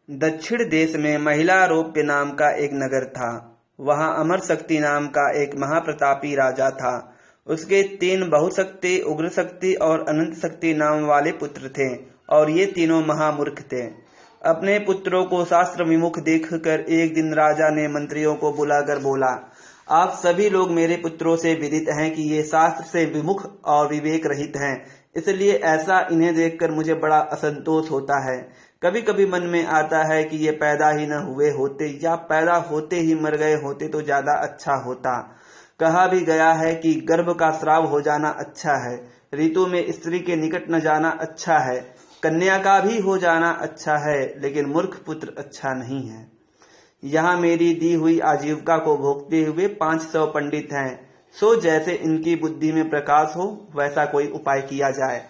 दक्षिण देश में महिलारोप्य नाम का एक नगर था। वहां अमर शक्ति नाम का एक महाप्रतापी राजा था। उसके 3 बहुशक्ति, उग्र शक्ति और अनंत शक्ति नाम वाले पुत्र थे और ये तीनों महामूर्ख थे। अपने पुत्रों को शास्त्र विमुख देखकर एक दिन राजा ने मंत्रियों को बुलाकर बोला, आप सभी लोग मेरे पुत्रों से विदित हैं कि ये शास्त्र से विमुख और विवेक रहित हैं, इसलिए ऐसा इन्हें देखकर मुझे बड़ा असंतोष होता है। कभी कभी मन में आता है कि ये पैदा ही न हुए होते या पैदा होते ही मर गए होते तो ज्यादा अच्छा होता। कहा भी गया है कि गर्भ का स्राव हो जाना अच्छा है, ऋतु में स्त्री के निकट न जाना अच्छा है, कन्या का भी हो जाना अच्छा है, लेकिन मूर्ख पुत्र अच्छा नहीं है। यहाँ मेरी दी हुई आजीविका को भोगते हुए 500 पंडित हैं, सो जैसे इनकी बुद्धि में प्रकाश हो वैसा कोई उपाय किया जाए।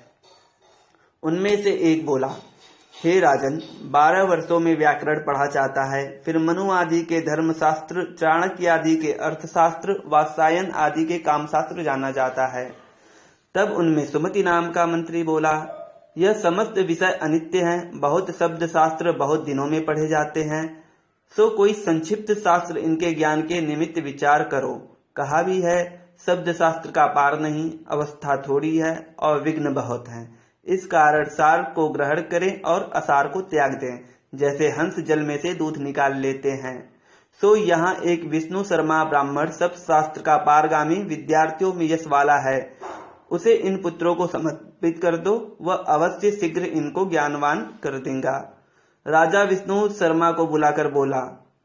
उनमें से एक बोला, हे राजन, 12 वर्षों में व्याकरण पढ़ा जाता है, फिर मनु आदि के धर्मशास्त्र, चाणक्य आदि के अर्थशास्त्र, वात्सायन आदि के कामशास्त्र जाना जाता है। तब उनमें सुमति नाम का मंत्री बोला, यह समस्त विषय अनित्य हैं, बहुत शब्द शास्त्र बहुत दिनों में पढ़े जाते हैं, सो कोई संक्षिप्त शास्त्र इनके ज्ञान के निमित्त विचार करो। कहा भी है, शब्द शास्त्र का पार नहीं, अवस्था थोड़ी है और विघ्न बहुत हैं। इस कारण सार को ग्रहण करें और असार को त्याग दें, जैसे हंस जल में से दूध निकाल लेते हैं। सो यहाँ एक विष्णु शर्मा ब्राह्मण सब शास्त्र का पारगामी, विद्यार्थियों में यश वाला है, उसे इन पुत्रों को समर्पित कर दो, वह अवश्य शीघ्र इनको ज्ञानवान कर देगा। राजा विष्णु शर्मा को बुलाकर बोला,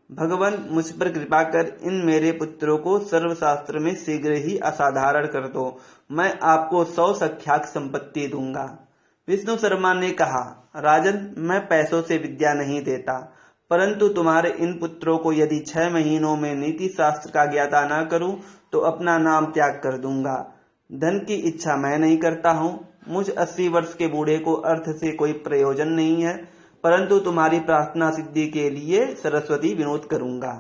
भगवान मुझ पर कृपा कर इन मेरे पुत्रों को सर्वशास्त्र में शीघ्र ही असाधारण कर दो, मैं आपको 100 सख्याक संपत्ति दूंगा। विष्णु शर्मा ने कहा, राजन, मैं पैसों से विद्या नहीं देता, परंतु तुम्हारे इन पुत्रों को यदि 6 महीनों में नीति शास्त्र का ज्ञाता न करूं तो अपना नाम त्याग कर दूंगा। धन की इच्छा मैं नहीं करता हूं, मुझ 80 वर्ष के बूढ़े को अर्थ से कोई प्रयोजन नहीं है, परंतु तुम्हारी प्रार्थना सिद्धि के लिए सरस्वती विनोद करूंगा।